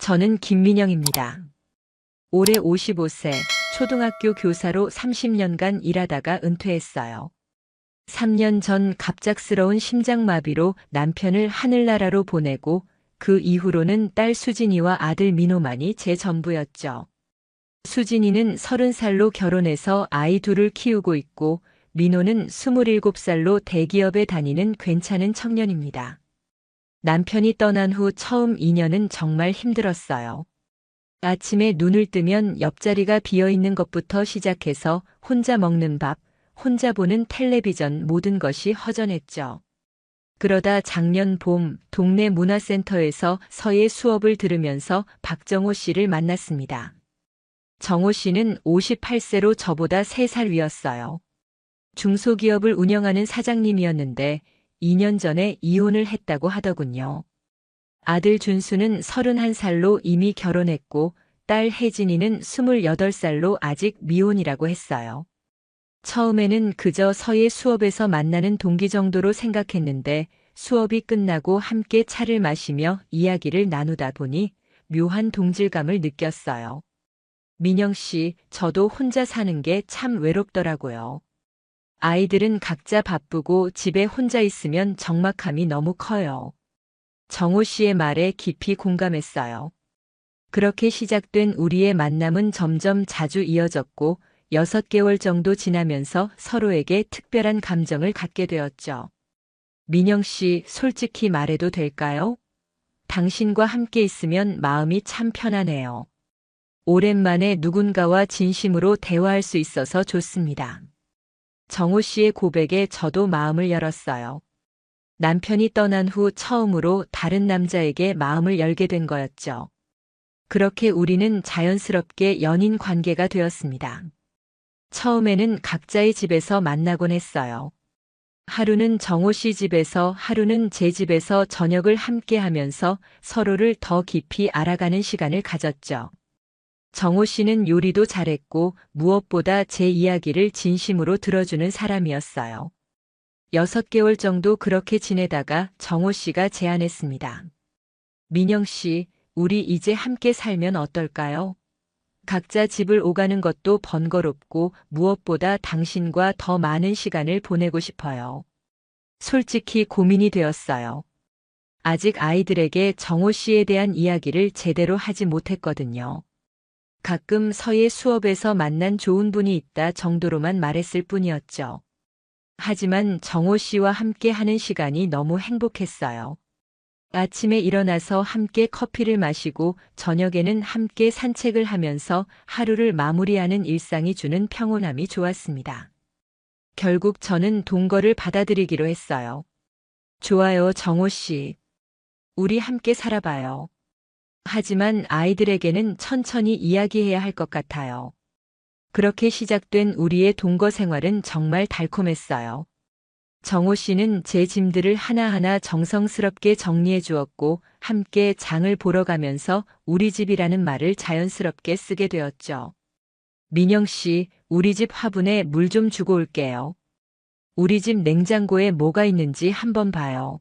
저는 김민영입니다. 올해 55세, 초등학교 교사로 30년간 일하다가 은퇴했어요. 3년 전 갑작스러운 심장마비로 남편을 하늘나라로 보내고 그 이후로는 딸 수진이와 아들 민호만이 제 전부였죠. 수진이는 30살로 결혼해서 아이 둘을 키우고 있고 민호는 27살로 대기업에 다니는 괜찮은 청년입니다. 남편이 떠난 후 처음 2년은 정말 힘들었어요. 아침에 눈을 뜨면 옆자리가 비어 있는 것부터 시작해서 혼자 먹는 밥, 혼자 보는 텔레비전 모든 것이 허전했죠. 그러다 작년 봄 동네 문화센터에서 서예 수업을 들으면서 박정호 씨를 만났습니다. 정호 씨는 58세로 저보다 3살 위였어요. 중소기업을 운영하는 사장님이었는데 2년 전에 이혼을 했다고 하더군요. 아들 준수는 31살로 이미 결혼했고 딸 혜진이는 28살로 아직 미혼이라고 했어요. 처음에는 그저 서예 수업에서 만나는 동기 정도로 생각했는데 수업이 끝나고 함께 차를 마시며 이야기를 나누다 보니 묘한 동질감을 느꼈어요. 민영 씨, 저도 혼자 사는 게 참 외롭더라고요. 아이들은 각자 바쁘고 집에 혼자 있으면 적막함이 너무 커요. 정호 씨의 말에 깊이 공감했어요. 그렇게 시작된 우리의 만남은 점점 자주 이어졌고 6개월 정도 지나면서 서로에게 특별한 감정을 갖게 되었죠. 민영 씨, 솔직히 말해도 될까요? 당신과 함께 있으면 마음이 참 편하네요. 오랜만에 누군가와 진심으로 대화할 수 있어서 좋습니다. 정호 씨의 고백에 저도 마음을 열었어요. 남편이 떠난 후 처음으로 다른 남자에게 마음을 열게 된 거였죠. 그렇게 우리는 자연스럽게 연인 관계가 되었습니다. 처음에는 각자의 집에서 만나곤 했어요. 하루는 정호 씨 집에서 하루는 제 집에서 저녁을 함께 하면서 서로를 더 깊이 알아가는 시간을 가졌죠. 정호 씨는 요리도 잘했고 무엇보다 제 이야기를 진심으로 들어주는 사람이었어요. 6개월 정도 그렇게 지내다가 정호 씨가 제안했습니다. 민영 씨, 우리 이제 함께 살면 어떨까요? 각자 집을 오가는 것도 번거롭고 무엇보다 당신과 더 많은 시간을 보내고 싶어요. 솔직히 고민이 되었어요. 아직 아이들에게 정호 씨에 대한 이야기를 제대로 하지 못했거든요. 가끔 서예 수업에서 만난 좋은 분이 있다 정도로만 말했을 뿐이었죠. 하지만 정호 씨와 함께 하는 시간이 너무 행복했어요. 아침에 일어나서 함께 커피를 마시고 저녁에는 함께 산책을 하면서 하루를 마무리하는 일상이 주는 평온함이 좋았습니다. 결국 저는 동거를 받아들이기로 했어요. 좋아요, 정호 씨. 우리 함께 살아봐요. 하지만 아이들에게는 천천히 이야기해야 할 것 같아요. 그렇게 시작된 우리의 동거 생활은 정말 달콤했어요. 정호 씨는 제 짐들을 하나하나 정성스럽게 정리해 주었고 함께 장을 보러 가면서 우리 집이라는 말을 자연스럽게 쓰게 되었죠. 민영 씨, 우리 집 화분에 물 좀 주고 올게요. 우리 집 냉장고에 뭐가 있는지 한번 봐요.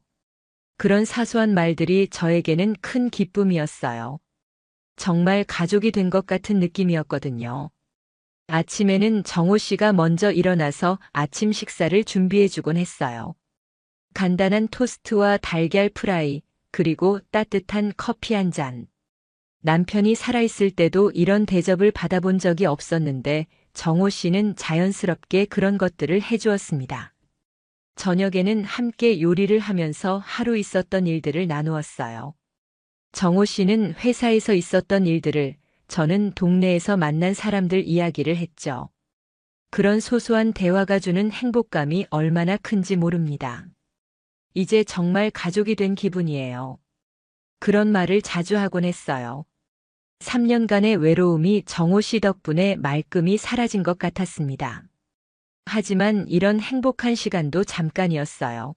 그런 사소한 말들이 저에게는 큰 기쁨이었어요. 정말 가족이 된 것 같은 느낌이었거든요. 아침에는 정호 씨가 먼저 일어나서 아침 식사를 준비해주곤 했어요. 간단한 토스트와 달걀 프라이, 그리고 따뜻한 커피 한 잔. 남편이 살아있을 때도 이런 대접을 받아본 적이 없었는데 정호 씨는 자연스럽게 그런 것들을 해주었습니다. 저녁에는 함께 요리를 하면서 하루 있었던 일들을 나누었어요. 정호 씨는 회사에서 있었던 일들을, 저는 동네에서 만난 사람들 이야기를 했죠. 그런 소소한 대화가 주는 행복감이 얼마나 큰지 모릅니다. 이제 정말 가족이 된 기분이에요. 그런 말을 자주 하곤 했어요. 3년간의 외로움이 정호 씨 덕분에 말끔히 사라진 것 같았습니다. 하지만 이런 행복한 시간도 잠깐이었어요.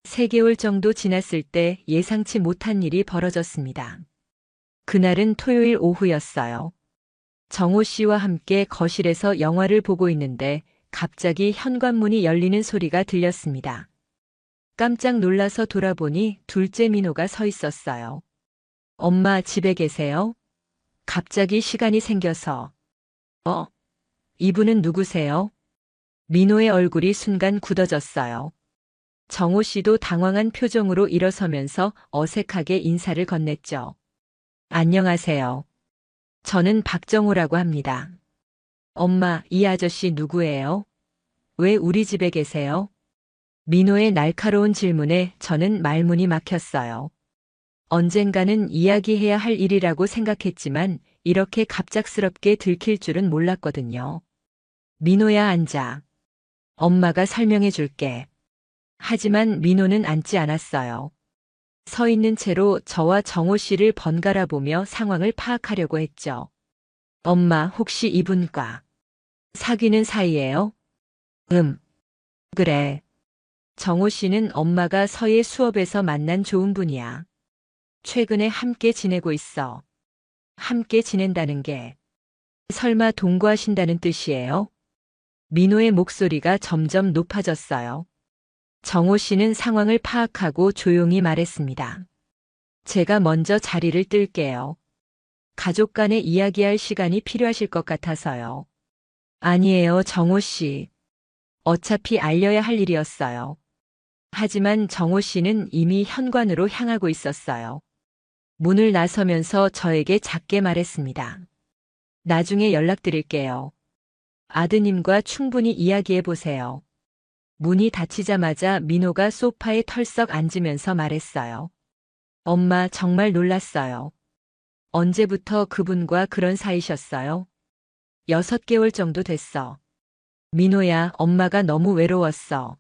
3개월 정도 지났을 때 예상치 못한 일이 벌어졌습니다. 그날은 토요일 오후였어요. 정호 씨와 함께 거실에서 영화를 보고 있는데 갑자기 현관문이 열리는 소리가 들렸습니다. 깜짝 놀라서 돌아보니 둘째 민호가 서 있었어요. 엄마 집에 계세요? 갑자기 시간이 생겨서. 어, 이분은 누구세요? 민호의 얼굴이 순간 굳어졌어요. 정호 씨도 당황한 표정으로 일어서면서 어색하게 인사를 건넸죠. 안녕하세요. 저는 박정호라고 합니다. 엄마, 이 아저씨 누구예요? 왜 우리 집에 계세요? 민호의 날카로운 질문에 저는 말문이 막혔어요. 언젠가는 이야기해야 할 일이라고 생각했지만 이렇게 갑작스럽게 들킬 줄은 몰랐거든요. 민호야, 앉아. 엄마가 설명해 줄게. 하지만 민호는 앉지 않았어요. 서 있는 채로 저와 정호 씨를 번갈아 보며 상황을 파악하려고 했죠. 엄마, 혹시 이분과 사귀는 사이예요? 그래. 정호 씨는 엄마가 서예 수업에서 만난 좋은 분이야. 최근에 함께 지내고 있어. 함께 지낸다는 게 설마 동거하신다는 뜻이에요? 민호의 목소리가 점점 높아졌어요. 정호 씨는 상황을 파악하고 조용히 말했습니다. 제가 먼저 자리를 뜰게요. 가족 간에 이야기할 시간이 필요하실 것 같아서요. 아니에요, 정호 씨. 어차피 알려야 할 일이었어요. 하지만 정호 씨는 이미 현관으로 향하고 있었어요. 문을 나서면서 저에게 작게 말했습니다. 나중에 연락드릴게요. 아드님과 충분히 이야기해 보세요. 문이 닫히자마자 민호가 소파에 털썩 앉으면서 말했어요. 엄마, 정말 놀랐어요. 언제부터 그분과 그런 사이셨어요? 6개월 정도 됐어. 민호야, 엄마가 너무 외로웠어.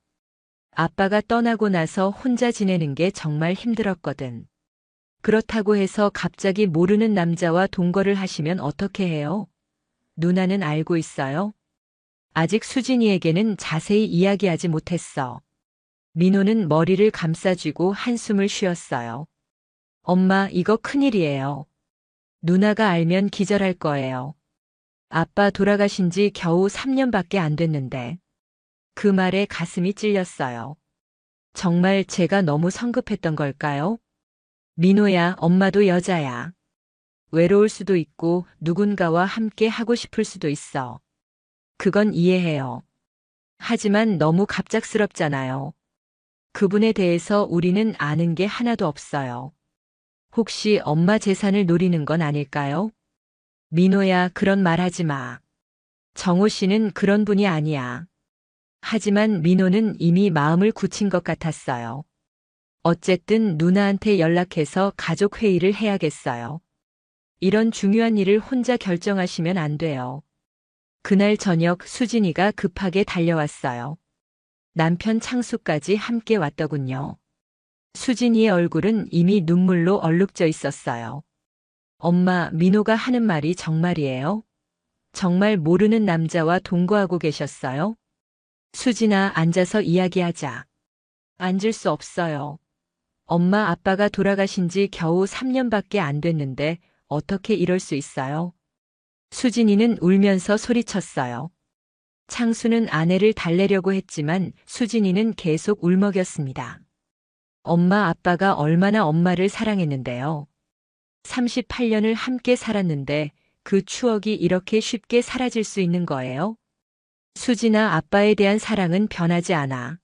아빠가 떠나고 나서 혼자 지내는 게 정말 힘들었거든. 그렇다고 해서 갑자기 모르는 남자와 동거를 하시면 어떻게 해요? 누나는 알고 있어요? 아직 수진이에게는 자세히 이야기하지 못했어. 민호는 머리를 감싸쥐고 한숨을 쉬었어요. 엄마, 이거 큰일이에요. 누나가 알면 기절할 거예요. 아빠 돌아가신 지 겨우 3년밖에 안 됐는데. 그 말에 가슴이 찔렸어요. 정말 제가 너무 성급했던 걸까요? 민호야, 엄마도 여자야. 외로울 수도 있고 누군가와 함께 하고 싶을 수도 있어. 그건 이해해요. 하지만 너무 갑작스럽잖아요. 그분에 대해서 우리는 아는 게 하나도 없어요. 혹시 엄마 재산을 노리는 건 아닐까요? 민호야, 그런 말 하지 마. 정호 씨는 그런 분이 아니야. 하지만 민호는 이미 마음을 굳힌 것 같았어요. 어쨌든 누나한테 연락해서 가족 회의를 해야겠어요. 이런 중요한 일을 혼자 결정하시면 안 돼요. 그날 저녁 수진이가 급하게 달려왔어요. 남편 창수까지 함께 왔더군요. 수진이의 얼굴은 이미 눈물로 얼룩져 있었어요. 엄마, 민호가 하는 말이 정말이에요? 정말 모르는 남자와 동거하고 계셨어요? 수진아, 앉아서 이야기하자. 앉을 수 없어요. 엄마, 아빠가 돌아가신 지 겨우 3년밖에 안 됐는데 어떻게 이럴 수 있어요? 수진이는 울면서 소리쳤어요. 창수는 아내를 달래려고 했지만 수진이는 계속 울먹였습니다. 엄마, 아빠가 얼마나 엄마를 사랑했는데요. 38년을 함께 살았는데 그 추억이 이렇게 쉽게 사라질 수 있는 거예요? 수진아, 아빠에 대한 사랑은 변하지 않아.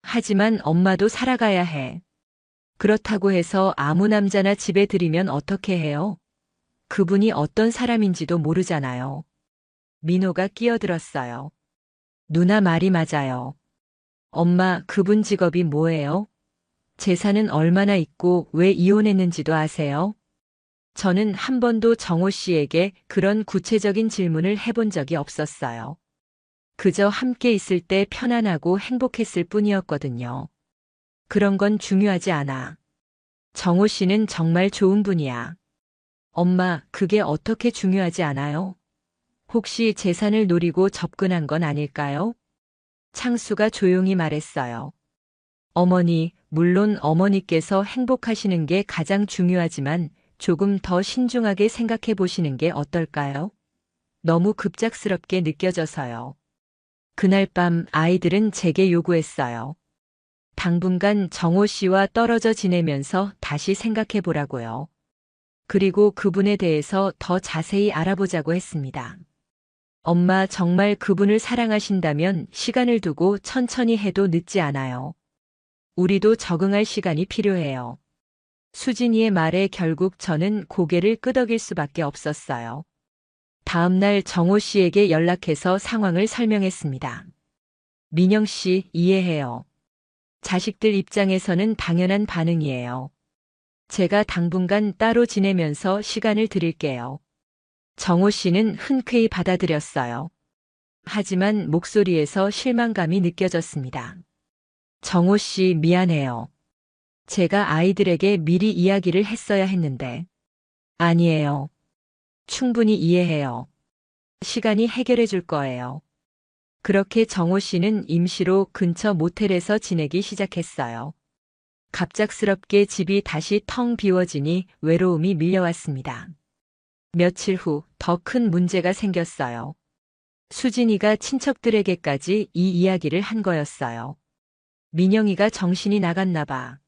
하지만 엄마도 살아가야 해. 그렇다고 해서 아무 남자나 집에 들이면 어떻게 해요? 그분이 어떤 사람인지도 모르잖아요. 민호가 끼어들었어요. 누나 말이 맞아요. 엄마, 그분 직업이 뭐예요? 재산은 얼마나 있고 왜 이혼했는지도 아세요? 저는 한 번도 정호 씨에게 그런 구체적인 질문을 해본 적이 없었어요. 그저 함께 있을 때 편안하고 행복했을 뿐이었거든요. 그런 건 중요하지 않아. 정호 씨는 정말 좋은 분이야. 엄마, 그게 어떻게 중요하지 않아요? 혹시 재산을 노리고 접근한 건 아닐까요? 창수가 조용히 말했어요. 어머니, 물론 어머니께서 행복하시는 게 가장 중요하지만 조금 더 신중하게 생각해 보시는 게 어떨까요? 너무 급작스럽게 느껴져서요. 그날 밤 아이들은 제게 요구했어요. 당분간 정호 씨와 떨어져 지내면서 다시 생각해 보라고요. 그리고 그분에 대해서 더 자세히 알아보자고 했습니다. 엄마, 정말 그분을 사랑하신다면 시간을 두고 천천히 해도 늦지 않아요. 우리도 적응할 시간이 필요해요. 수진이의 말에 결국 저는 고개를 끄덕일 수밖에 없었어요. 다음 날 정호 씨에게 연락해서 상황을 설명했습니다. 민영 씨, 이해해요. 자식들 입장에서는 당연한 반응이에요. 제가 당분간 따로 지내면서 시간을 드릴게요. 정호 씨는 흔쾌히 받아들였어요. 하지만 목소리에서 실망감이 느껴졌습니다. 정호 씨, 미안해요. 제가 아이들에게 미리 이야기를 했어야 했는데. 아니에요. 충분히 이해해요. 시간이 해결해 줄 거예요. 그렇게 정호 씨는 임시로 근처 모텔에서 지내기 시작했어요. 갑작스럽게 집이 다시 텅 비워지니 외로움이 밀려왔습니다. 며칠 후 더 큰 문제가 생겼어요. 수진이가 친척들에게까지 이 이야기를 한 거였어요. 민영이가 정신이 나갔나 봐.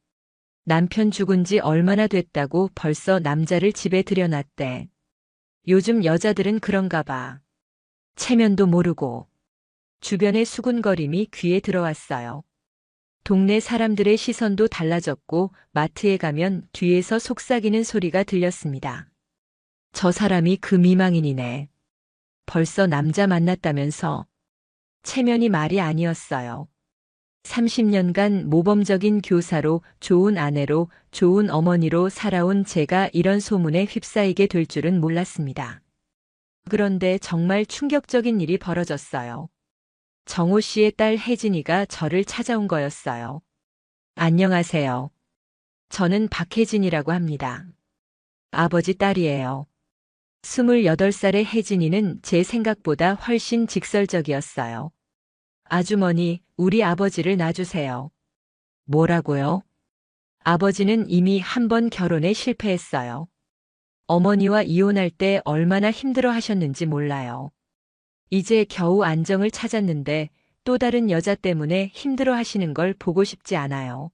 남편 죽은 지 얼마나 됐다고 벌써 남자를 집에 들여놨대. 요즘 여자들은 그런가 봐. 체면도 모르고. 주변의 수군거림이 귀에 들어왔어요. 동네 사람들의 시선도 달라졌고 마트에 가면 뒤에서 속삭이는 소리가 들렸습니다. 저 사람이 그 미망인이네. 벌써 남자 만났다면서. 체면이 말이 아니었어요. 30년간 모범적인 교사로, 좋은 아내로, 좋은 어머니로 살아온 제가 이런 소문에 휩싸이게 될 줄은 몰랐습니다. 그런데 정말 충격적인 일이 벌어졌어요. 정호 씨의 딸 혜진이가 저를 찾아온 거였어요. 안녕하세요. 저는 박혜진이라고 합니다. 아버지 딸이에요. 28살의 혜진이는 제 생각보다 훨씬 직설적이었어요. 아주머니, 우리 아버지를 놔주세요. 뭐라고요? 아버지는 이미 한 번 결혼에 실패했어요. 어머니와 이혼할 때 얼마나 힘들어 하셨는지 몰라요. 이제 겨우 안정을 찾았는데 또 다른 여자 때문에 힘들어 하시는 걸 보고 싶지 않아요.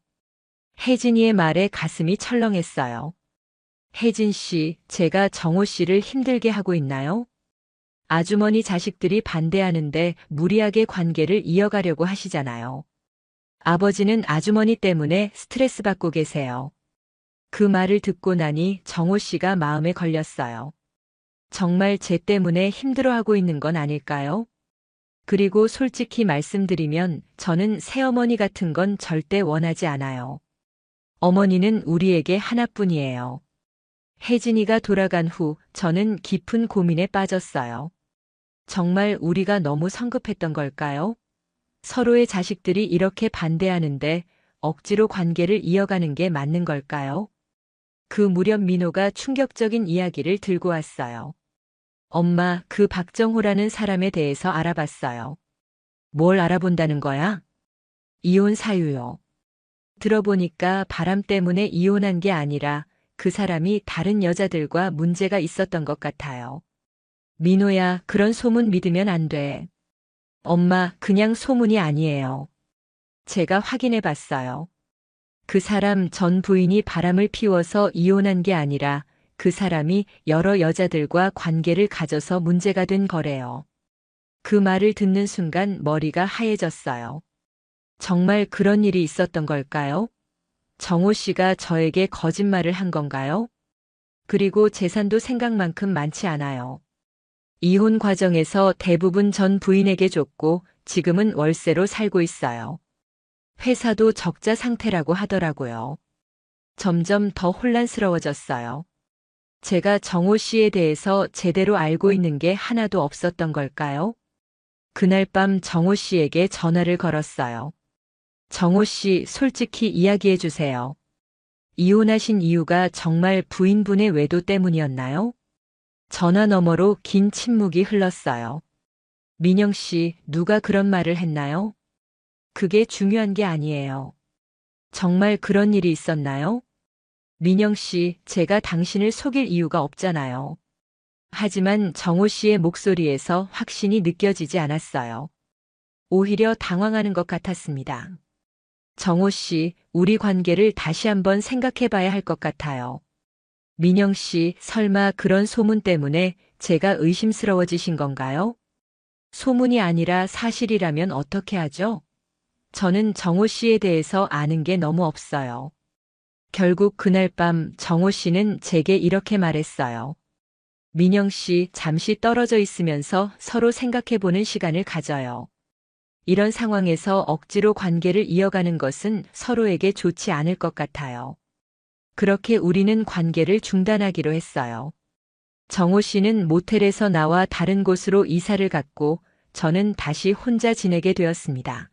혜진이의 말에 가슴이 철렁했어요. 혜진 씨, 제가 정호 씨를 힘들게 하고 있나요? 아주머니 자식들이 반대하는데 무리하게 관계를 이어가려고 하시잖아요. 아버지는 아주머니 때문에 스트레스 받고 계세요. 그 말을 듣고 나니 정호 씨가 마음에 걸렸어요. 정말 제 때문에 힘들어하고 있는 건 아닐까요? 그리고 솔직히 말씀드리면 저는 새어머니 같은 건 절대 원하지 않아요. 어머니는 우리에게 하나뿐이에요. 혜진이가 돌아간 후 저는 깊은 고민에 빠졌어요. 정말 우리가 너무 성급했던 걸까요? 서로의 자식들이 이렇게 반대하는데 억지로 관계를 이어가는 게 맞는 걸까요? 그 무렵 민호가 충격적인 이야기를 들고 왔어요. 엄마, 그 박정호라는 사람에 대해서 알아봤어요. 뭘 알아본다는 거야? 이혼 사유요. 들어보니까 바람 때문에 이혼한 게 아니라 그 사람이 다른 여자들과 문제가 있었던 것 같아요. 민호야, 그런 소문 믿으면 안 돼. 엄마, 그냥 소문이 아니에요. 제가 확인해 봤어요. 그 사람 전 부인이 바람을 피워서 이혼한 게 아니라 그 사람이 여러 여자들과 관계를 가져서 문제가 된 거래요. 그 말을 듣는 순간 머리가 하얘졌어요. 정말 그런 일이 있었던 걸까요? 정호 씨가 저에게 거짓말을 한 건가요? 그리고 재산도 생각만큼 많지 않아요. 이혼 과정에서 대부분 전 부인에게 줬고 지금은 월세로 살고 있어요. 회사도 적자 상태라고 하더라고요. 점점 더 혼란스러워졌어요. 제가 정호 씨에 대해서 제대로 알고 있는 게 하나도 없었던 걸까요? 그날 밤 정호 씨에게 전화를 걸었어요. 정호 씨, 솔직히 이야기해 주세요. 이혼하신 이유가 정말 부인분의 외도 때문이었나요? 전화 너머로 긴 침묵이 흘렀어요. 민영 씨, 누가 그런 말을 했나요? 그게 중요한 게 아니에요. 정말 그런 일이 있었나요? 민영 씨, 제가 당신을 속일 이유가 없잖아요. 하지만 정호 씨의 목소리에서 확신이 느껴지지 않았어요. 오히려 당황하는 것 같았습니다. 정호 씨, 우리 관계를 다시 한번 생각해 봐야 할 것 같아요. 민영 씨, 설마 그런 소문 때문에 제가 의심스러워지신 건가요? 소문이 아니라 사실이라면 어떻게 하죠? 저는 정호 씨에 대해서 아는 게 너무 없어요. 결국 그날 밤 정호 씨는 제게 이렇게 말했어요. 민영 씨, 잠시 떨어져 있으면서 서로 생각해보는 시간을 가져요. 이런 상황에서 억지로 관계를 이어가는 것은 서로에게 좋지 않을 것 같아요. 그렇게 우리는 관계를 중단하기로 했어요. 정호 씨는 모텔에서 나와 다른 곳으로 이사를 갔고 저는 다시 혼자 지내게 되었습니다.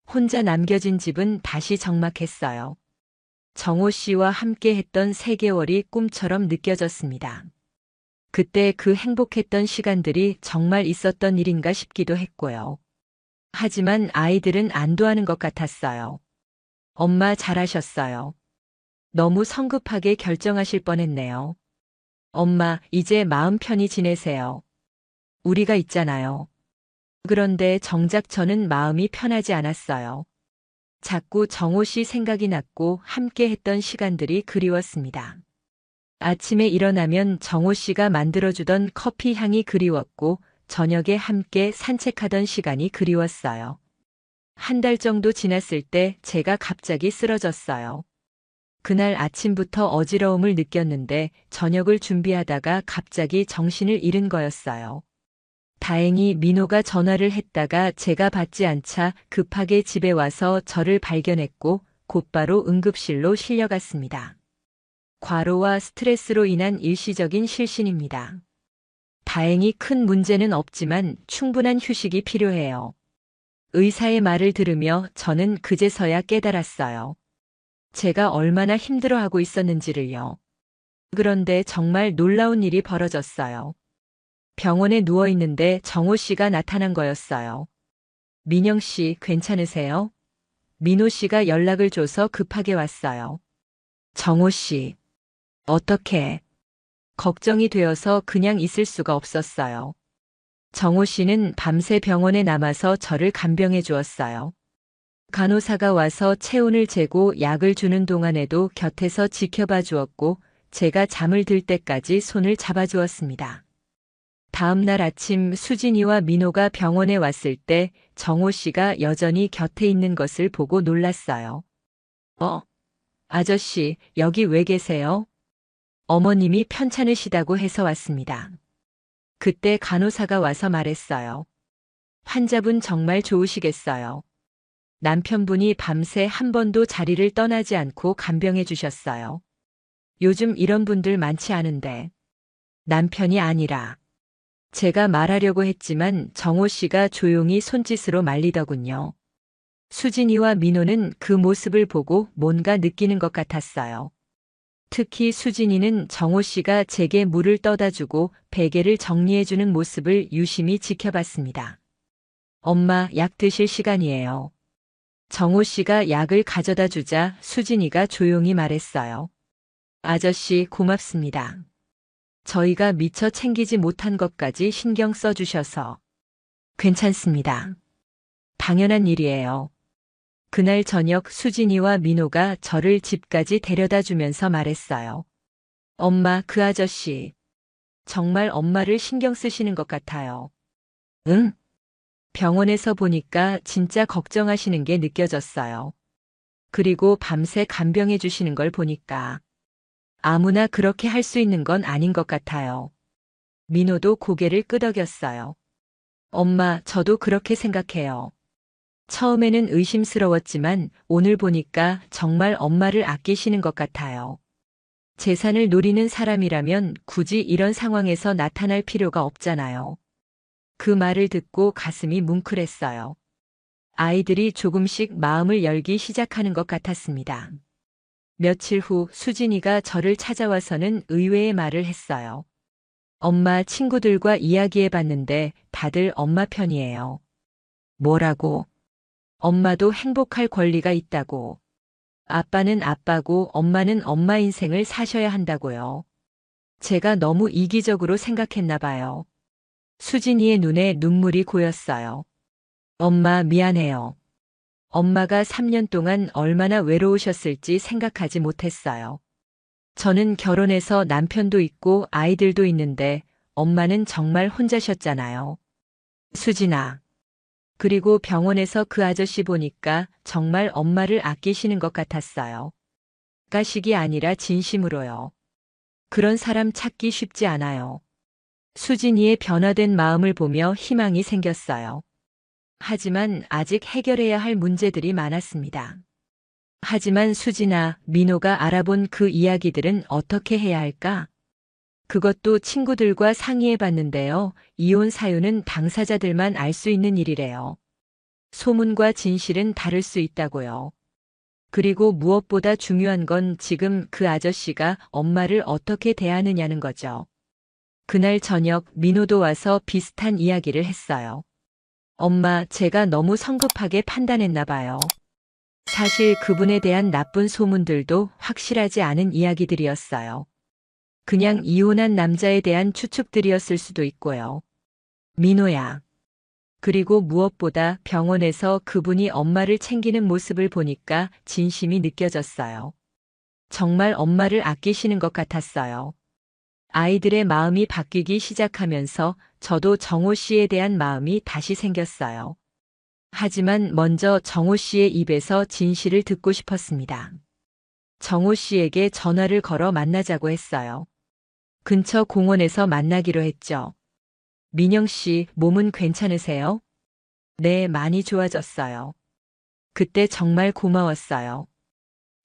혼자 남겨진 집은 다시 적막했어요. 정호 씨와 함께 했던 3개월이 꿈처럼 느껴졌습니다. 그때 그 행복했던 시간들이 정말 있었던 일인가 싶기도 했고요. 하지만 아이들은 안도하는 것 같았어요. 엄마 잘하셨어요. 너무 성급하게 결정하실 뻔했네요. 엄마, 이제 마음 편히 지내세요. 우리가 있잖아요. 그런데 정작 저는 마음이 편하지 않았어요. 자꾸 정호 씨 생각이 났고 함께 했던 시간들이 그리웠습니다. 아침에 일어나면 정호 씨가 만들어주던 커피 향이 그리웠고 저녁에 함께 산책하던 시간이 그리웠어요. 1달 정도 지났을 때 제가 갑자기 쓰러졌어요. 그날 아침부터 어지러움을 느꼈는데 저녁을 준비하다가 갑자기 정신을 잃은 거였어요. 다행히 민호가 전화를 했다가 제가 받지 않자 급하게 집에 와서 저를 발견했고 곧바로 응급실로 실려갔습니다. 과로와 스트레스로 인한 일시적인 실신입니다. 다행히 큰 문제는 없지만 충분한 휴식이 필요해요. 의사의 말을 들으며 저는 그제서야 깨달았어요. 제가 얼마나 힘들어하고 있었는지를요. 그런데 정말 놀라운 일이 벌어졌어요. 병원에 누워 있는데 정호 씨가 나타난 거였어요. 민영 씨, 괜찮으세요? 민호 씨가 연락을 줘서 급하게 왔어요. 정호 씨, 어떻게? 걱정이 되어서 그냥 있을 수가 없었어요. 정호 씨는 밤새 병원에 남아서 저를 간병해 주었어요. 간호사가 와서 체온을 재고 약을 주는 동안에도 곁에서 지켜봐 주었고 제가 잠을 들 때까지 손을 잡아 주었습니다. 다음 날 아침 수진이와 민호가 병원에 왔을 때 정호 씨가 여전히 곁에 있는 것을 보고 놀랐어요. 아저씨, 여기 왜 계세요? 어머님이 편찮으시다고 해서 왔습니다. 그때 간호사가 와서 말했어요. 환자분 정말 좋으시겠어요. 남편분이 밤새 한 번도 자리를 떠나지 않고 간병해 주셨어요. 요즘 이런 분들 많지 않은데. 남편이 아니라. 제가 말하려고 했지만 정호 씨가 조용히 손짓으로 말리더군요. 수진이와 민호는 그 모습을 보고 뭔가 느끼는 것 같았어요. 특히 수진이는 정호 씨가 제게 물을 떠다 주고 베개를 정리해 주는 모습을 유심히 지켜봤습니다. 엄마, 약 드실 시간이에요. 정호 씨가 약을 가져다 주자 수진이가 조용히 말했어요. 아저씨, 고맙습니다. 저희가 미처 챙기지 못한 것까지 신경 써주셔서. 괜찮습니다. 당연한 일이에요. 그날 저녁 수진이와 민호가 저를 집까지 데려다 주면서 말했어요. 엄마, 그 아저씨. 정말 엄마를 신경 쓰시는 것 같아요. 응? 병원에서 보니까 진짜 걱정하시는 게 느껴졌어요. 그리고 밤새 간병해 주시는 걸 보니까 아무나 그렇게 할 수 있는 건 아닌 것 같아요. 민호도 고개를 끄덕였어요. 엄마, 저도 그렇게 생각해요. 처음에는 의심스러웠지만 오늘 보니까 정말 엄마를 아끼시는 것 같아요. 재산을 노리는 사람이라면 굳이 이런 상황에서 나타날 필요가 없잖아요. 그 말을 듣고 가슴이 뭉클했어요. 아이들이 조금씩 마음을 열기 시작하는 것 같았습니다. 며칠 후 수진이가 저를 찾아와서는 의외의 말을 했어요. 엄마, 친구들과 이야기해봤는데 다들 엄마 편이에요. 뭐라고? 엄마도 행복할 권리가 있다고. 아빠는 아빠고 엄마는 엄마 인생을 사셔야 한다고요. 제가 너무 이기적으로 생각했나 봐요. 수진이의 눈에 눈물이 고였어요. 엄마, 미안해요. 엄마가 3년 동안 얼마나 외로우셨을지 생각하지 못했어요. 저는 결혼해서 남편도 있고 아이들도 있는데 엄마는 정말 혼자셨잖아요. 수진아. 그리고 병원에서 그 아저씨 보니까 정말 엄마를 아끼시는 것 같았어요. 가식이 아니라 진심으로요. 그런 사람 찾기 쉽지 않아요. 수진이의 변화된 마음을 보며 희망이 생겼어요. 하지만 아직 해결해야 할 문제들이 많았습니다. 하지만 수진아, 민호가 알아본 그 이야기들은 어떻게 해야 할까? 그것도 친구들과 상의해 봤는데요. 이혼 사유는 당사자들만 알 수 있는 일이래요. 소문과 진실은 다를 수 있다고요. 그리고 무엇보다 중요한 건 지금 그 아저씨가 엄마를 어떻게 대하느냐는 거죠. 그날 저녁 민호도 와서 비슷한 이야기를 했어요. 엄마, 제가 너무 성급하게 판단했나 봐요. 사실 그분에 대한 나쁜 소문들도 확실하지 않은 이야기들이었어요. 그냥 이혼한 남자에 대한 추측들이었을 수도 있고요. 민호야. 그리고 무엇보다 병원에서 그분이 엄마를 챙기는 모습을 보니까 진심이 느껴졌어요. 정말 엄마를 아끼시는 것 같았어요. 아이들의 마음이 바뀌기 시작하면서 저도 정호 씨에 대한 마음이 다시 생겼어요. 하지만 먼저 정호 씨의 입에서 진실을 듣고 싶었습니다. 정호 씨에게 전화를 걸어 만나자고 했어요. 근처 공원에서 만나기로 했죠. 민영 씨, 몸은 괜찮으세요? 네, 많이 좋아졌어요. 그때 정말 고마웠어요.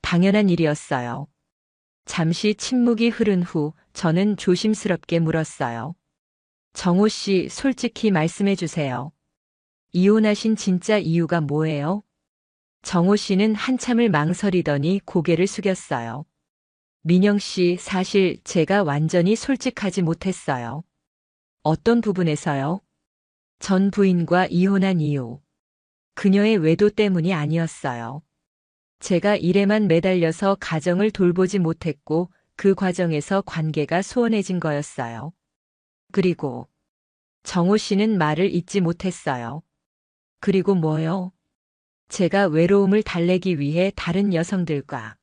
당연한 일이었어요. 잠시 침묵이 흐른 후 저는 조심스럽게 물었어요. 정호 씨, 솔직히 말씀해 주세요. 이혼하신 진짜 이유가 뭐예요? 정호 씨는 한참을 망설이더니 고개를 숙였어요. 민영 씨, 사실 제가 완전히 솔직하지 못했어요. 어떤 부분에서요? 전 부인과 이혼한 이유. 그녀의 외도 때문이 아니었어요. 제가 일에만 매달려서 가정을 돌보지 못했고 그 과정에서 관계가 소원해진 거였어요. 그리고 정호 씨는 말을 잇지 못했어요. 그리고 뭐요? 제가 외로움을 달래기 위해 다른 여성들과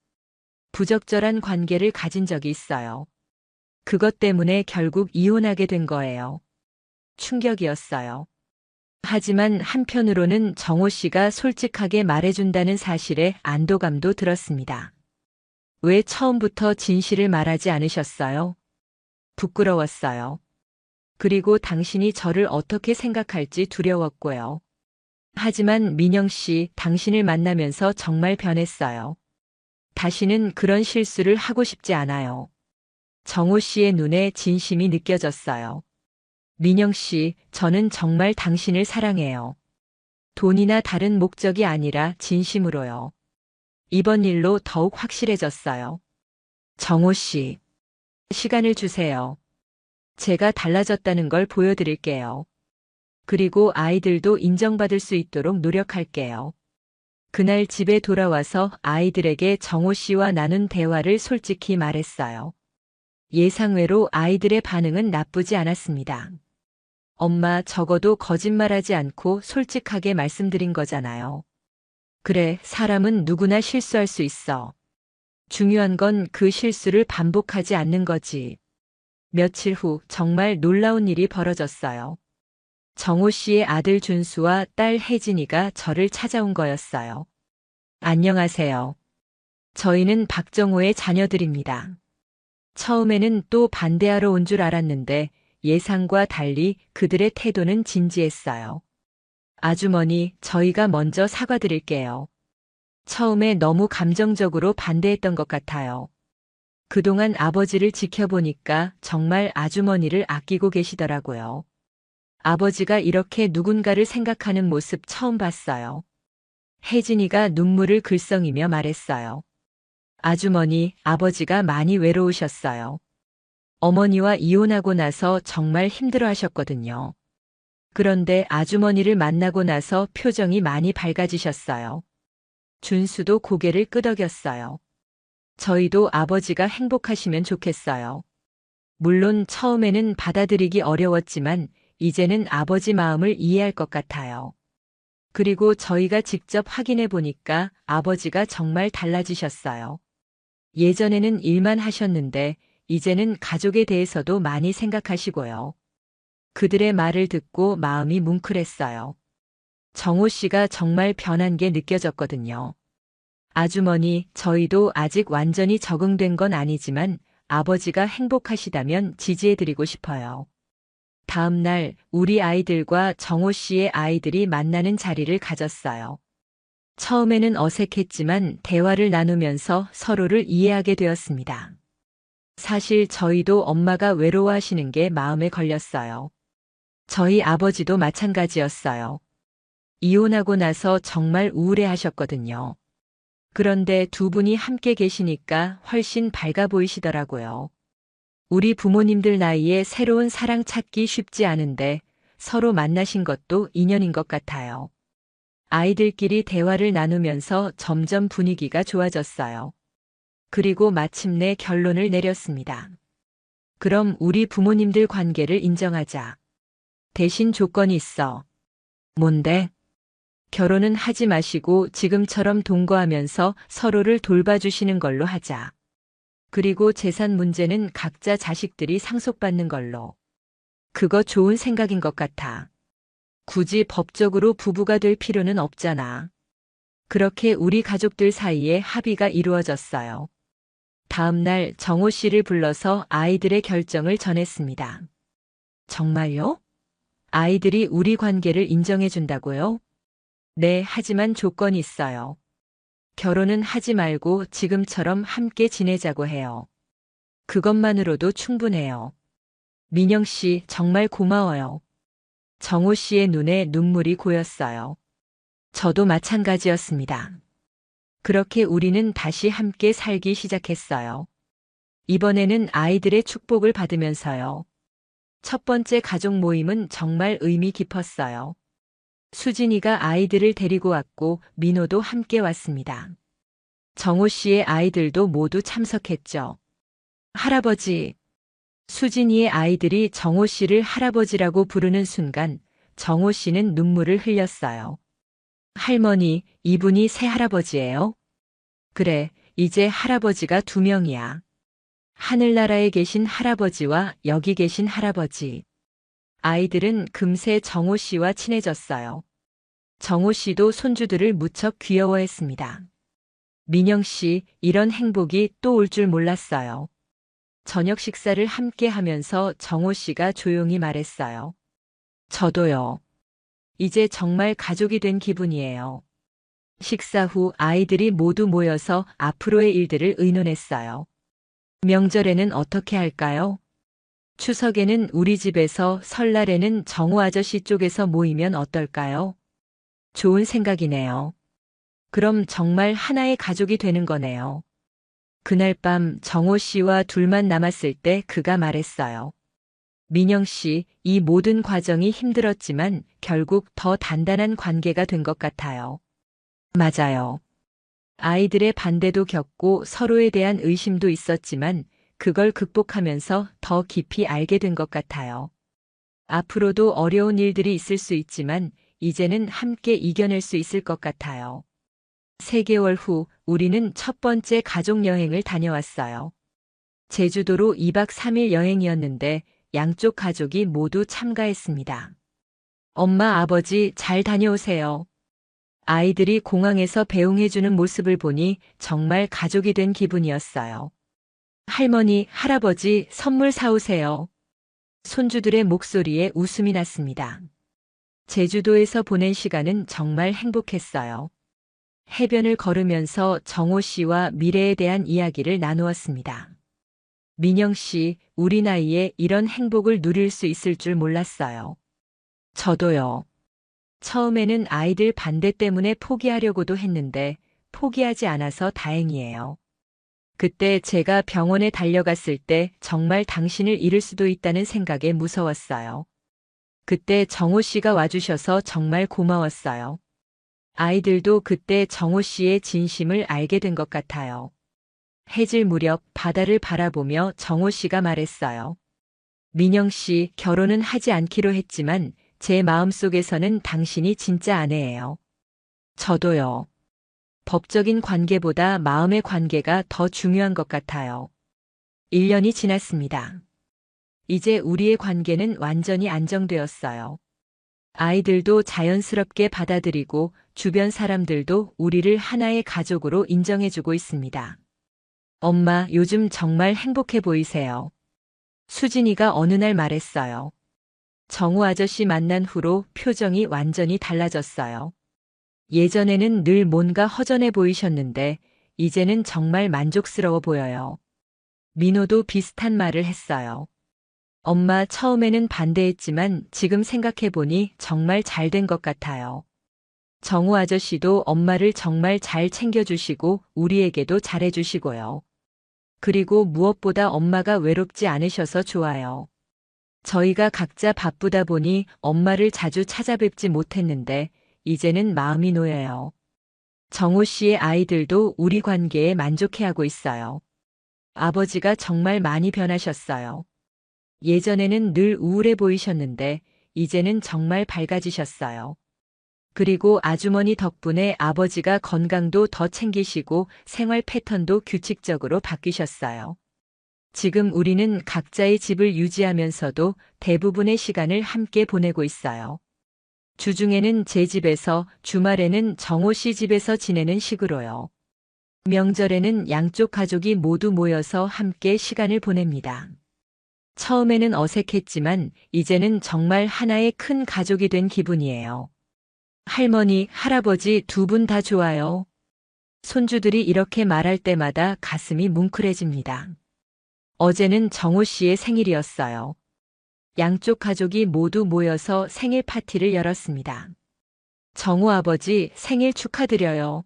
부적절한 관계를 가진 적이 있어요. 그것 때문에 결국 이혼하게 된 거예요. 충격이었어요. 하지만 한편으로는 정호 씨가 솔직하게 말해준다는 사실에 안도감도 들었습니다. 왜 처음부터 진실을 말하지 않으셨어요? 부끄러웠어요. 그리고 당신이 저를 어떻게 생각할지 두려웠고요. 하지만 민영 씨, 당신을 만나면서 정말 변했어요. 다시는 그런 실수를 하고 싶지 않아요. 정호 씨의 눈에 진심이 느껴졌어요. 민영 씨, 저는 정말 당신을 사랑해요. 돈이나 다른 목적이 아니라 진심으로요. 이번 일로 더욱 확실해졌어요. 정호 씨, 시간을 주세요. 제가 달라졌다는 걸 보여드릴게요. 그리고 아이들도 인정받을 수 있도록 노력할게요. 그날 집에 돌아와서 아이들에게 정호 씨와 나눈 대화를 솔직히 말했어요. 예상외로 아이들의 반응은 나쁘지 않았습니다. 엄마, 적어도 거짓말하지 않고 솔직하게 말씀드린 거잖아요. 그래, 사람은 누구나 실수할 수 있어. 중요한 건 그 실수를 반복하지 않는 거지. 며칠 후 정말 놀라운 일이 벌어졌어요. 정호 씨의 아들 준수와 딸 혜진이가 저를 찾아온 거였어요. 안녕하세요. 저희는 박정호의 자녀들입니다. 처음에는 또 반대하러 온 줄 알았는데 예상과 달리 그들의 태도는 진지했어요. 아주머니, 저희가 먼저 사과드릴게요. 처음에 너무 감정적으로 반대했던 것 같아요. 그동안 아버지를 지켜보니까 정말 아주머니를 아끼고 계시더라고요. 아버지가 이렇게 누군가를 생각하는 모습 처음 봤어요. 혜진이가 눈물을 글썽이며 말했어요. 아주머니, 아버지가 많이 외로우셨어요. 어머니와 이혼하고 나서 정말 힘들어 하셨거든요. 그런데 아주머니를 만나고 나서 표정이 많이 밝아지셨어요. 준수도 고개를 끄덕였어요. 저희도 아버지가 행복하시면 좋겠어요. 물론 처음에는 받아들이기 어려웠지만 이제는 아버지 마음을 이해할 것 같아요. 그리고 저희가 직접 확인해 보니까 아버지가 정말 달라지셨어요. 예전에는 일만 하셨는데 이제는 가족에 대해서도 많이 생각하시고요. 그들의 말을 듣고 마음이 뭉클했어요. 정호 씨가 정말 변한 게 느껴졌거든요. 아주머니, 저희도 아직 완전히 적응된 건 아니지만 아버지가 행복하시다면 지지해드리고 싶어요. 다음 날 우리 아이들과 정호 씨의 아이들이 만나는 자리를 가졌어요. 처음에는 어색했지만 대화를 나누면서 서로를 이해하게 되었습니다. 사실 저희도 엄마가 외로워하시는 게 마음에 걸렸어요. 저희 아버지도 마찬가지였어요. 이혼하고 나서 정말 우울해 하셨거든요. 그런데 두 분이 함께 계시니까 훨씬 밝아 보이시더라고요. 우리 부모님들 나이에 새로운 사랑 찾기 쉽지 않은데 서로 만나신 것도 인연인 것 같아요. 아이들끼리 대화를 나누면서 점점 분위기가 좋아졌어요. 그리고 마침내 결론을 내렸습니다. 그럼 우리 부모님들 관계를 인정하자. 대신 조건이 있어. 뭔데? 결혼은 하지 마시고 지금처럼 동거하면서 서로를 돌봐주시는 걸로 하자. 그리고 재산 문제는 각자 자식들이 상속받는 걸로. 그거 좋은 생각인 것 같아. 굳이 법적으로 부부가 될 필요는 없잖아. 그렇게 우리 가족들 사이에 합의가 이루어졌어요. 다음 날 정호 씨를 불러서 아이들의 결정을 전했습니다. 정말요? 아이들이 우리 관계를 인정해 준다고요? 네, 하지만 조건이 있어요. 결혼은 하지 말고 지금처럼 함께 지내자고 해요. 그것만으로도 충분해요. 민영 씨, 정말 고마워요. 정호 씨의 눈에 눈물이 고였어요. 저도 마찬가지였습니다. 그렇게 우리는 다시 함께 살기 시작했어요. 이번에는 아이들의 축복을 받으면서요. 첫 번째 가족 모임은 정말 의미 깊었어요. 수진이가 아이들을 데리고 왔고 민호도 함께 왔습니다. 정호 씨의 아이들도 모두 참석했죠. 할아버지. 수진이의 아이들이 정호 씨를 할아버지라고 부르는 순간 정호 씨는 눈물을 흘렸어요. 할머니, 이분이 새 할아버지예요? 그래, 이제 할아버지가 두 명이야. 하늘나라에 계신 할아버지와 여기 계신 할아버지. 아이들은 금세 정호 씨와 친해졌어요. 정호 씨도 손주들을 무척 귀여워했습니다. 민영 씨, 이런 행복이 또 올 줄 몰랐어요. 저녁 식사를 함께 하면서 정호 씨가 조용히 말했어요. 저도요. 이제 정말 가족이 된 기분이에요. 식사 후 아이들이 모두 모여서 앞으로의 일들을 의논했어요. 명절에는 어떻게 할까요? 추석에는 우리 집에서, 설날에는 정호 아저씨 쪽에서 모이면 어떨까요? 좋은 생각이네요. 그럼 정말 하나의 가족이 되는 거네요. 그날 밤 정호 씨와 둘만 남았을 때 그가 말했어요. 민영 씨, 이 모든 과정이 힘들었지만 결국 더 단단한 관계가 된 것 같아요. 맞아요. 아이들의 반대도 겪고 서로에 대한 의심도 있었지만 그걸 극복하면서 더 깊이 알게 된 것 같아요. 앞으로도 어려운 일들이 있을 수 있지만 이제는 함께 이겨낼 수 있을 것 같아요. 3개월 후 우리는 첫 번째 가족 여행을 다녀왔어요. 제주도로 2박 3일 여행이었는데 양쪽 가족이 모두 참가했습니다. 엄마, 아버지 잘 다녀오세요. 아이들이 공항에서 배웅해주는 모습을 보니 정말 가족이 된 기분이었어요. 할머니, 할아버지 선물 사오세요. 손주들의 목소리에 웃음이 났습니다. 제주도에서 보낸 시간은 정말 행복했어요. 해변을 걸으면서 정호 씨와 미래에 대한 이야기를 나누었습니다. 민영 씨, 우리 나이에 이런 행복을 누릴 수 있을 줄 몰랐어요. 저도요. 처음에는 아이들 반대 때문에 포기하려고도 했는데 포기하지 않아서 다행이에요. 그때 제가 병원에 달려갔을 때 정말 당신을 잃을 수도 있다는 생각에 무서웠어요. 그때 정호 씨가 와주셔서 정말 고마웠어요. 아이들도 그때 정호 씨의 진심을 알게 된 것 같아요. 해질 무렵 바다를 바라보며 정호 씨가 말했어요. 민영 씨, 결혼은 하지 않기로 했지만 제 마음속에서는 당신이 진짜 아내예요. 저도요. 법적인 관계보다 마음의 관계가 더 중요한 것 같아요. 1년이 지났습니다. 이제 우리의 관계는 완전히 안정되었어요. 아이들도 자연스럽게 받아들이고 주변 사람들도 우리를 하나의 가족으로 인정해주고 있습니다. 엄마, 요즘 정말 행복해 보이세요. 수진이가 어느 날 말했어요. 정우 아저씨 만난 후로 표정이 완전히 달라졌어요. 예전에는 늘 뭔가 허전해 보이셨는데 이제는 정말 만족스러워 보여요. 민호도 비슷한 말을 했어요. 엄마, 처음에는 반대했지만 지금 생각해보니 정말 잘 된 것 같아요. 정우 아저씨도 엄마를 정말 잘 챙겨주시고 우리에게도 잘해주시고요. 그리고 무엇보다 엄마가 외롭지 않으셔서 좋아요. 저희가 각자 바쁘다 보니 엄마를 자주 찾아뵙지 못했는데 이제는 마음이 놓여요. 정우 씨의 아이들도 우리 관계에 만족해하고 있어요. 아버지가 정말 많이 변하셨어요. 예전에는 늘 우울해 보이셨는데 이제는 정말 밝아지셨어요. 그리고 아주머니 덕분에 아버지가 건강도 더 챙기시고 생활 패턴도 규칙적으로 바뀌셨어요. 지금 우리는 각자의 집을 유지하면서도 대부분의 시간을 함께 보내고 있어요. 주중에는 제 집에서, 주말에는 정호 씨 집에서 지내는 식으로요. 명절에는 양쪽 가족이 모두 모여서 함께 시간을 보냅니다. 처음에는 어색했지만 이제는 정말 하나의 큰 가족이 된 기분이에요. 할머니, 할아버지 두 분 다 좋아요. 손주들이 이렇게 말할 때마다 가슴이 뭉클해집니다. 어제는 정호 씨의 생일이었어요. 양쪽 가족이 모두 모여서 생일 파티를 열었습니다. 정호 아버지 생일 축하드려요.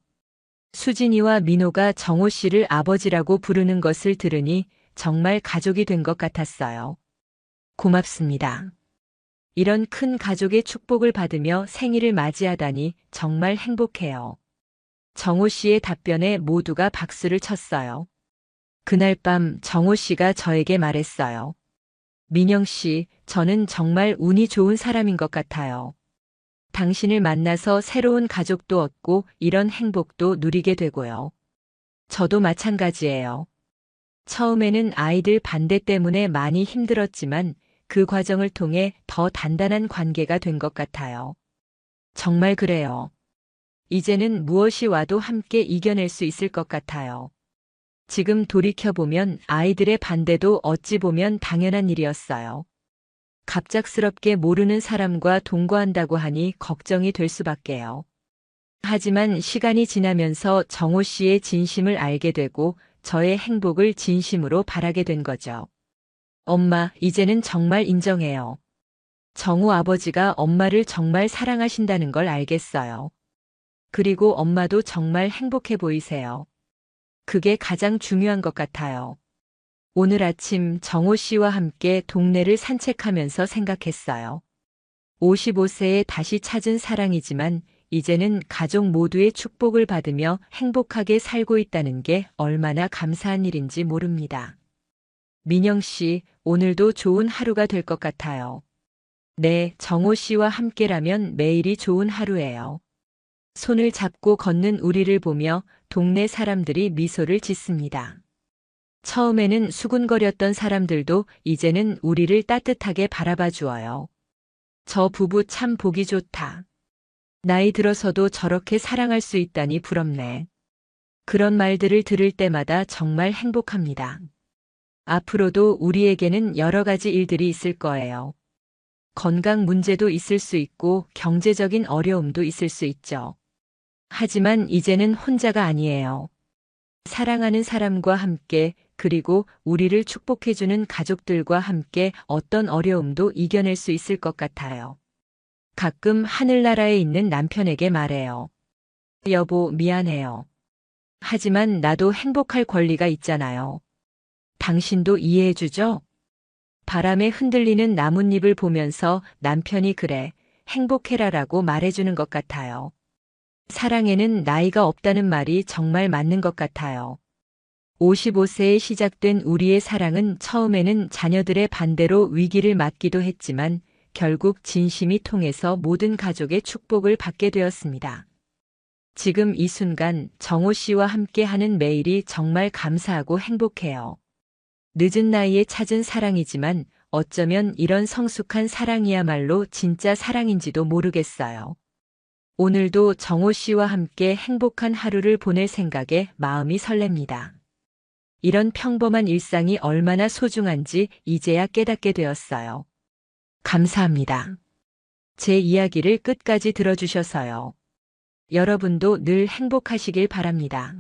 수진이와 민호가 정호 씨를 아버지라고 부르는 것을 들으니 정말 가족이 된 것 같았어요. 고맙습니다. 이런 큰 가족의 축복을 받으며 생일을 맞이하다니 정말 행복해요. 정호 씨의 답변에 모두가 박수를 쳤어요. 그날 밤 정호 씨가 저에게 말했어요. 민영 씨, 저는 정말 운이 좋은 사람인 것 같아요. 당신을 만나서 새로운 가족도 얻고 이런 행복도 누리게 되고요. 저도 마찬가지예요. 처음에는 아이들 반대 때문에 많이 힘들었지만 그 과정을 통해 더 단단한 관계가 된 것 같아요. 정말 그래요. 이제는 무엇이 와도 함께 이겨낼 수 있을 것 같아요. 지금 돌이켜보면 아이들의 반대도 어찌 보면 당연한 일이었어요. 갑작스럽게 모르는 사람과 동거한다고 하니 걱정이 될 수밖에요. 하지만 시간이 지나면서 정호 씨의 진심을 알게 되고 저의 행복을 진심으로 바라게 된 거죠. 엄마, 이제는 정말 인정해요. 정호 아버지가 엄마를 정말 사랑하신다는 걸 알겠어요. 그리고 엄마도 정말 행복해 보이세요. 그게 가장 중요한 것 같아요. 오늘 아침 정호 씨와 함께 동네를 산책하면서 생각했어요. 55세에 다시 찾은 사랑이지만 이제는 가족 모두의 축복을 받으며 행복하게 살고 있다는 게 얼마나 감사한 일인지 모릅니다. 민영 씨, 오늘도 좋은 하루가 될 것 같아요. 네, 정호 씨와 함께라면 매일이 좋은 하루예요. 손을 잡고 걷는 우리를 보며 동네 사람들이 미소를 짓습니다. 처음에는 수군거렸던 사람들도 이제는 우리를 따뜻하게 바라봐 주어요. 저 부부 참 보기 좋다. 나이 들어서도 저렇게 사랑할 수 있다니 부럽네. 그런 말들을 들을 때마다 정말 행복합니다. 앞으로도 우리에게는 여러 가지 일들이 있을 거예요. 건강 문제도 있을 수 있고 경제적인 어려움도 있을 수 있죠. 하지만 이제는 혼자가 아니에요. 사랑하는 사람과 함께 그리고 우리를 축복해주는 가족들과 함께 어떤 어려움도 이겨낼 수 있을 것 같아요. 가끔 하늘나라에 있는 남편에게 말해요. 여보, 미안해요. 하지만 나도 행복할 권리가 있잖아요. 당신도 이해해주죠? 바람에 흔들리는 나뭇잎을 보면서 남편이 그래, 행복해라라고 말해주는 것 같아요. 사랑에는 나이가 없다는 말이 정말 맞는 것 같아요. 55세에 시작된 우리의 사랑은 처음에는 자녀들의 반대로 위기를 맞기도 했지만 결국 진심이 통해서 모든 가족의 축복을 받게 되었습니다. 지금 이 순간 정호 씨와 함께 하는 매일이 정말 감사하고 행복해요. 늦은 나이에 찾은 사랑이지만 어쩌면 이런 성숙한 사랑이야말로 진짜 사랑인지도 모르겠어요. 오늘도 정호 씨와 함께 행복한 하루를 보낼 생각에 마음이 설렙니다. 이런 평범한 일상이 얼마나 소중한지 이제야 깨닫게 되었어요. 감사합니다. 제 이야기를 끝까지 들어주셔서요. 여러분도 늘 행복하시길 바랍니다.